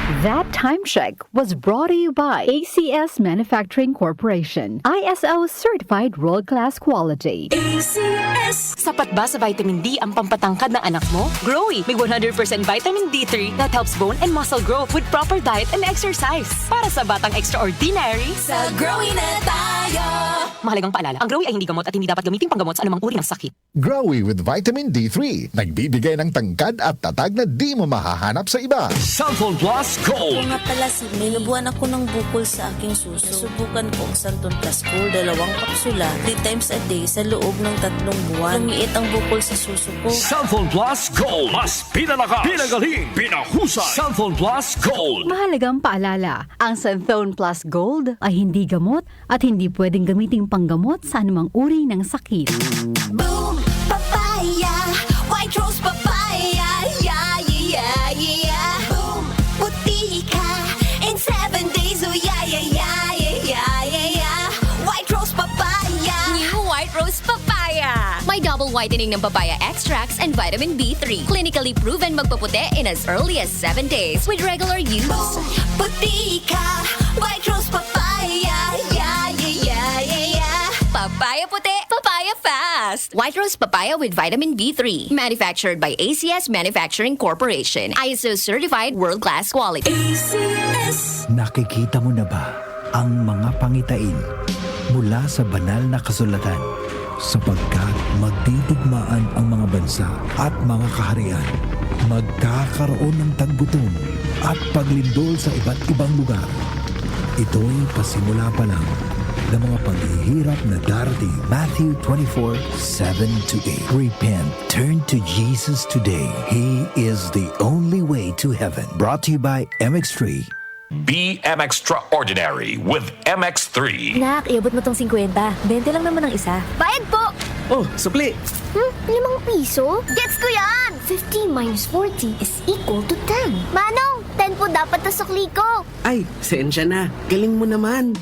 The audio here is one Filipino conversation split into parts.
That time check was brought to you by ACS Manufacturing Corporation. ISO certified world-class quality. ACS! Sapat ba sa vitamin D ang pampatangkad ng anak mo? Growy, may 100% vitamin D3 that helps bone and muscle growth with proper diet and exercise. Para sa batang extraordinary, sa Growy na tayo! Mahalagang paalala, ang Growy ay hindi gamot at hindi dapat gamitin panggamot sa anumang uri ng sakit. Growy with vitamin D3. Nagbibigay ng tangkad at tatag na di mo mahahanap sa iba. Santon Plus Gold. Kung nga pala, may nabuhan ako ng bukol sa aking suso. Subukan ko ang Santon Plus Gold, 2 kapsula, 3 times a day sa loob ng 3 buwan. Lumiit ang bukol sa suso ko. Santon Plus Gold. Mas pinalakas, pinagaling, pinahusay. Santon Plus Gold. Mahalagang paalala, ang Santhone Plus Gold ay hindi gamot at hindi pwedeng gamiting panggamot sa anumang uri ng sakit. Boom, papaya, white rose papaya, yeah, yeah, yeah. Boom, puti ka in 7 days, oh yeah, yeah, yeah, yeah, yeah, yeah. White rose papaya. New White Rose Papaya. May double whitening ng papaya extracts and vitamin B3. Clinically proven magpaputi in as early as 7 days with regular use. Boom, puti ka, white rose papaya, yeah, yeah, yeah, yeah, yeah. Papaya puti, papaya fast. White Rose Papaya with vitamin B3. Manufactured by ACS Manufacturing Corporation. ISO certified world-class quality. ACS. Nakikita mo na ba ang mga pangitain mula sa banal na kasulatan? Sapagkat magtitigmaan ang mga bansa at mga kaharian, magkakaroon ng taggutom at paglindol sa iba't ibang lugar. Ito'y pasimula pa lang ng mga paghihirap na darating. Matthew 24:7-8. Repent, turn to Jesus today. He is the only way to heaven. Brought to you by MX3. Be Extraordinary with MX3. Nak, iabot mo tong 50. 20 lang naman ang isa. Bayad po! Oh, supli! 5 piso? Gets ko yan! 50 minus 40 is equal to 10. Manong, 10 po dapat na sukli ko. Ay, sensya na. Galing mo naman.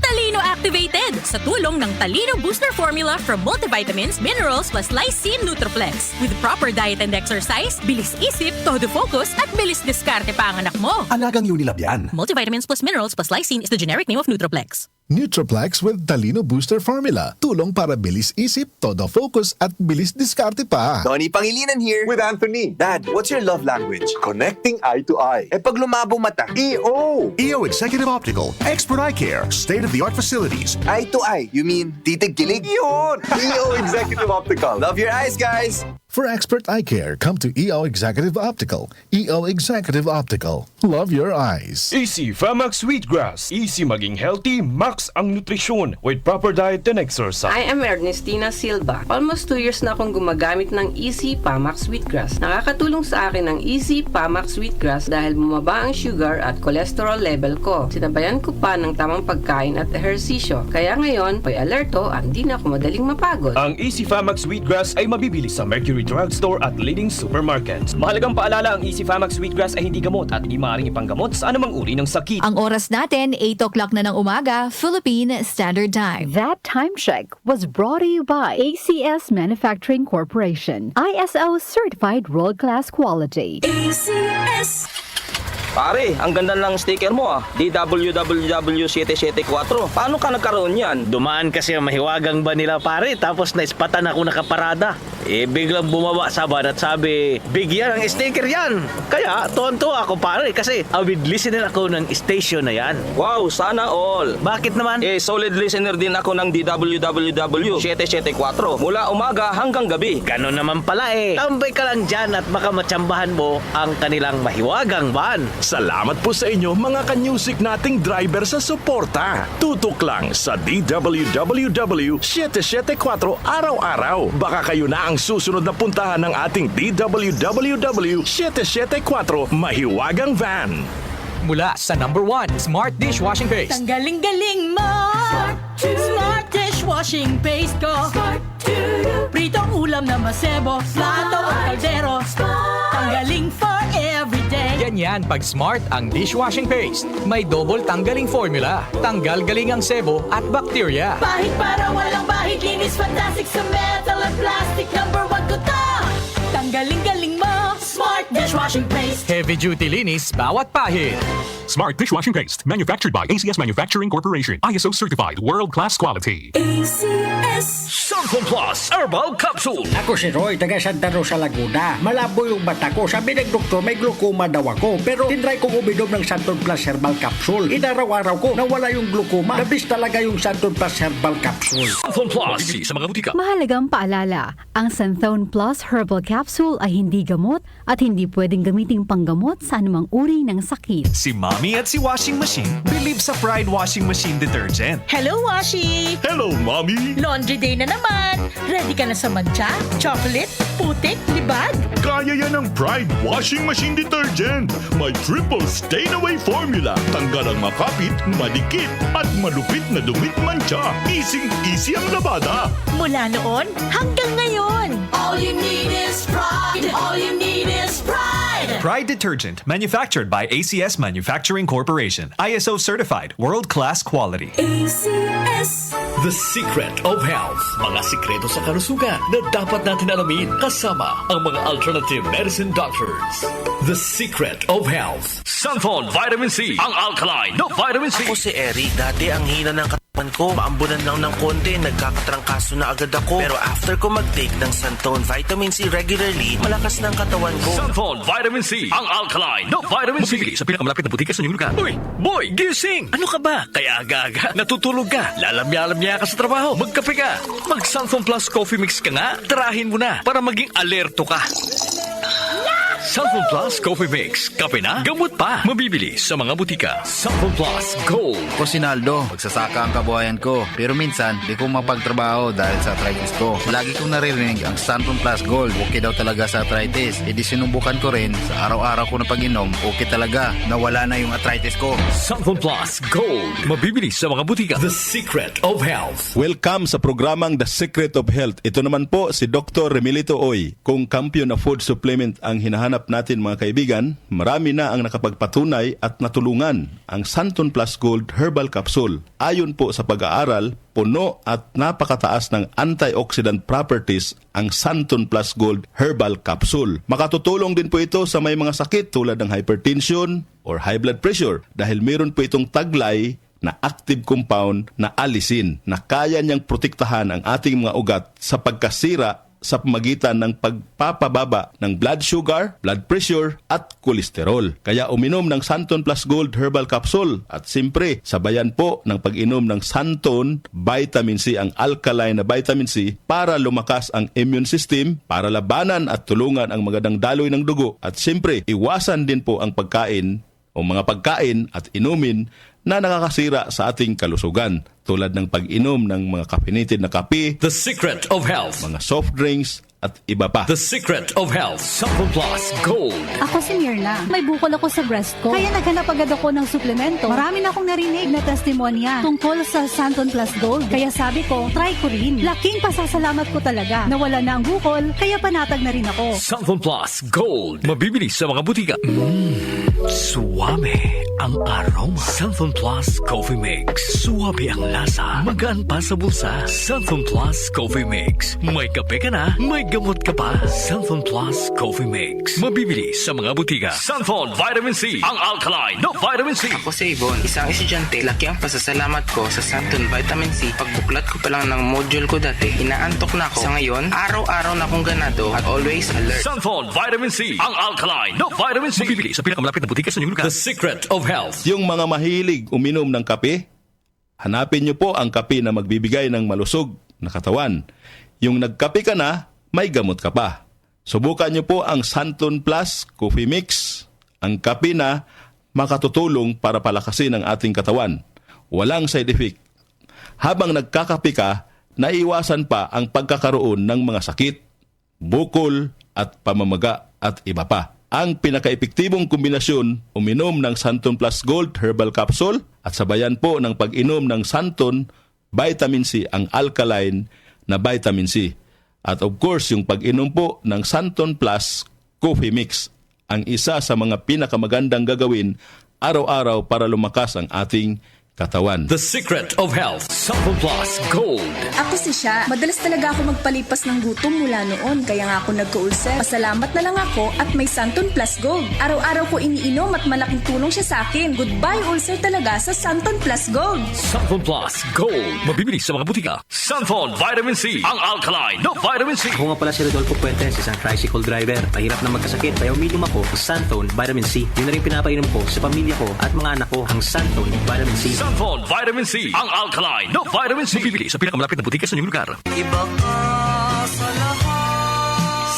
Talino Activated sa tulong ng Talino Booster Formula from multivitamins, minerals plus lysine Nutriplex. With proper diet and exercise, bilis isip, todo focus at bilis diskarte pa ang anak mo. Alagang Unilab yan. Multivitamins plus minerals plus lysine is the generic name of Nutriplex. Nutriplex with Talino Booster Formula. Tulong para bilis isip, todo focus at bilis diskarte pa. Tony Pangilinan here. With Anthony. Dad, what's your love language? Connecting eye to eye. Pag lumabo mata. EO. EO Executive Optical. Expert eye care. State-of-the-art facilities. Eye to eye. You mean titig-kilig? Yun! EO Executive Optical. Love your eyes, guys. For expert eye care, come to EO Executive Optical. EO Executive Optical. Love your eyes. Easy Famax Wheatgrass. Easy maging healthy, max ang nutrisyon with proper diet and exercise. I am Ernestina Silva. Almost 2 years na akong gumagamit ng Easy Famax Wheatgrass. Nakakatulong sa akin ang Easy Famax Wheatgrass dahil bumaba ang sugar at cholesterol level ko. Sinabayan ko pa ng tamang pagkain at ehersisyo. Kaya ngayon, may alerto at di na ako madaling mapagod. Ang Easy Famax Wheatgrass ay mabibili sa Mercury Drugstore at leading supermarkets. Mahalagang paalala, ang Easy Famax Wheatgrass ay hindi gamot at hindi maaaring ipanggamot sa anumang uri ng sakit. Ang oras natin, 8 o'clock na ng umaga, Philippine Standard Time. That time check was brought to you by ACS Manufacturing Corporation. ISO certified world-class quality. ACS. Pare, ang ganda lang sticker mo DWWW774. Paano ka nagkaroon yan? Dumaan kasi ang mahiwagang ba nila pare, tapos naispatan ako nakaparada. Biglang bumaba sa van at sabi, bigyan ang sticker yan. Kaya, tonto ako pare kasi avid listener ako ng station na yan. Wow, sana all. Bakit naman? Solid listener din ako ng DWWW774. Mula umaga hanggang gabi. Ganon naman pala Tambay ka lang dyan at baka matsambahan mo ang kanilang mahiwagang van. Salamat po sa inyo mga kanyusik nating driver sa suporta. Tutok lang sa DWWW 774 araw-araw. Baka kayo na ang susunod na puntahan ng ating DWWW 774 mahiwagang van. Mula sa #1 Smart Dishwashing Paste. Tanggaling-galing mo! Smart Dishwashing Paste ko! Pritong ulam na masebo, plato o kaldero. Tanggaling for everyday. Ganyan pag Smart ang dishwashing paste. May double tanggaling formula. Tanggal galing ang sebo at bacteria. Bahid para walang bahid, linis fantastic sa metal at plastic. #1 ko to! Tanggaling-galing mo, Smart Dishwashing dishwashing paste. Heavy duty linis bawat pahid. Smart dishwashing paste, manufactured by ACS Manufacturing Corporation. ISO certified, world-class quality. ACS. Santon Plus Herbal Capsule. Ako si Roy, taga Santa Rosa, Laguna. Malabo yung mata ko. Sabi ng doktor, may glaucoma daw ako. Pero tinry kong uminom ng Santon Plus Herbal Capsule. Inaraw-araw ko, nawala yung glaucoma. Nabis talaga yung Santon Plus Herbal Capsule. Santon Plus, sa mga butika. Mahalagang paalala, ang Santhone Plus Herbal Capsule ay hindi gamot at hindi pwedeng gamiting panggamot sa anumang uri ng sakit. Si Mommy at si Washing Machine believe sa Pride Washing Machine Detergent. Hello, Washi! Hello, Mommy! Laundry day na naman! Ready ka na sa mancha, chocolate, putik, libag? Kaya yan ang Pride Washing Machine Detergent. May triple stain-away formula. Tanggal ang makapit, madikit, at malupit na dumit mancha. Easy ang labada. Mula noon hanggang ngayon. All you need is pride. All you need is pride. Pride Detergent, manufactured by ACS Manufacturing Corporation. ISO certified, world-class quality. ACS. The Secret of Health. Mga sikreto sa kalusugan na dapat natin alamin kasama ang mga alternative medicine doctors. The Secret of Health. Santon Vitamin C. Ang alkaline na vitamin C. Ako si Eric. Dati ang hina ng katawan ko. Maambunan lang ng konti. Nagkakatrangkaso na agad ako. Pero after ko mag-take ng Santon Vitamin C regularly, malakas ng katawan ko. Santon Vitamin C. Ang alkaline na vitamin C. Mabibili sa pinakamalapit na butika sa inyong lugar. Uy! Boy! Gising! Ano ka ba? Kaya aga-aga. Natutulog ka. Lalamya-lamya ka sa trabaho. Magkape ka. Mag-Santon Plus Coffee Mix ka nga. Tarahin mo na para maging alerto ka. Santon Plus Coffee Mix. Kape na, gamot pa. Mabibili sa mga butika. Santon Plus Gold. Ako si Naldo, magsasaka ang kabuhayan ko. Pero minsan, di ko mapagtrabaho dahil sa arthritis ko. Lagi kong naririnig ang Santon Plus Gold. Okay daw talaga sa arthritis. E di sinubukan ko rin sa araw-araw ko na pag-inom. Okay talaga. Nawala na yung arthritis ko. Santon Plus Gold. Mabibili sa mga butika. The Secret of Health. Welcome sa programang The Secret of Health. Ito naman po si Dr. Remilito Oy. Kung kampiyon na food supplement ang hinahanap natin mga kaibigan, marami na ang nakapagpatunay at natulungan ang Santon Plus Gold Herbal Capsule. Ayon po sa pag-aaral, puno at napakataas ng antioxidant properties ang Santon Plus Gold Herbal Capsule. Makatutulong din po ito sa may mga sakit tulad ng hypertension or high blood pressure dahil meron po itong taglay na active compound na allicin na kaya niyang protektahan ang ating mga ugat sa pagkasira sa pamagitan ng pagpapababa ng blood sugar, blood pressure at kolesterol. Kaya uminom ng Santon Plus Gold Herbal Capsule at siyempre sabayan po ng pag-inom ng Santon Vitamin C, ang alkaline na vitamin C para lumakas ang immune system, para labanan at tulungan ang magandang daloy ng dugo at siyempre iwasan din po ang pagkain o mga pagkain at inumin na nakakasira sa ating kalusugan tulad ng pag-inom ng mga caffeinated na kape, The Secret of Health. mga soft drinks at iba pa. The Secret of Health. Santon Plus Gold. Ako si Mirna. May bukol ako sa breast ko. Kaya naghanap agad ako ng suplemento. Marami na akong narinig na testimonya tungkol sa Santon Plus Gold. Kaya sabi ko, try ko rin. Laking pasasalamat ko talaga. Nawala na ang bukol, kaya panatag na rin ako. Santon Plus Gold. Mabibili sa mga butika. Suwame ang aroma. Santon Plus Coffee Mix. Suwabe ang lasa. Magaan pa sa bulsa. Santon Plus Coffee Mix. May kape ka na, may gamot ka pa. Santon Plus Coffee Mix. Mabibili sa mga butika. Santon Vitamin C. Ang alkaline na vitamin C. Ako si Yvonne, isang estudyante. Laki ang pasasalamat ko sa Santon Vitamin C. Pagbuklat ko pa lang ng module ko dati, inaantok na ako. Sa ngayon, araw-araw na akong ganado at always alert. Santon Vitamin C. Ang alkaline na vitamin C. Mabibili sa pinakamalapit na butika sa inyong lugar. The Secret of Health. Yung mga mahilig uminom ng kape, hanapin niyo po ang kape na magbibigay ng malusog na katawan. Yung nagkape ka na, may gamot ka pa. Subukan niyo po ang Santon Plus Coffee Mix, ang kape na makatutulong para palakasin ang ating katawan. Walang side effect. Habang nagkakape ka, naiwasan pa ang pagkakaroon ng mga sakit, bukol at pamamaga at iba pa. Ang pinaka-epektibong kombinasyon, uminom ng Santon Plus Gold Herbal Capsule at sabayan po ng pag-inom ng Santon Vitamin C, ang alkaline na vitamin C. At of course, yung pag-inom po ng Santon Plus Coffee Mix, ang isa sa mga pinakamagandang gagawin araw-araw para lumakas ang ating katawan. The Secret of Health, Sample Plus Gold. Ako si Sha. Madalas talaga ako magpalipas ng gutom mula noon, kaya nga ako nagka-ulcer. Pasalamat na lang ako at may Santon Plus Gold. Araw-araw ko iniinom at malaking tulong siya sa akin. Goodbye ulcer talaga sa Santon Plus Gold. Santon Plus Gold. Mabibili sa mga butika. Santon Vitamin C, ang alkaline na vitamin C. Ako nga pala si Rodolfo Puentes, isang tricycle driver. Mahirap na magkasakit, kaya uminom ako ng Santon Vitamin C. Yun na rin pinapainom ko sa pamilya ko at mga anak ko, ang Santon Vitamin C. Santon Vitamin C, ang alkaline na vitamin C. Mabibili sa pinakamalapit na butika sa inyong lugar. Iba ka sa lahat.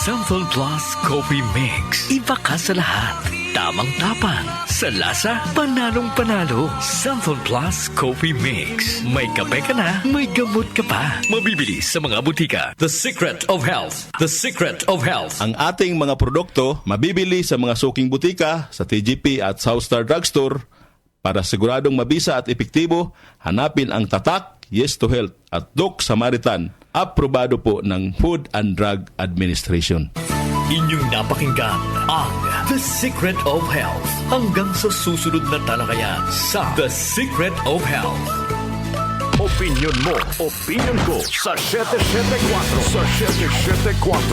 Santon Plus Coffee Mix. Iba ka sa lahat. Tamang-tapang. Sa lasa, panalong-panalo. Santon Plus Coffee Mix. May kape ka na, may gamot ka pa. Mabibili sa mga butika. The Secret of Health. The Secret of Health. Ang ating mga produkto mabibili sa mga suking butika, sa TGP at Southstar Drugstore. Para siguradong mabisa at epektibo, hanapin ang tatak Yes to Health at Doc Samaritan. Aprobado po ng Food and Drug Administration. Inyong napakinggan ang The Secret of Health. Hanggang sa susunod na talakayan sa The Secret of Health. Opinion mo, opinion ko sa 774. Sa 774.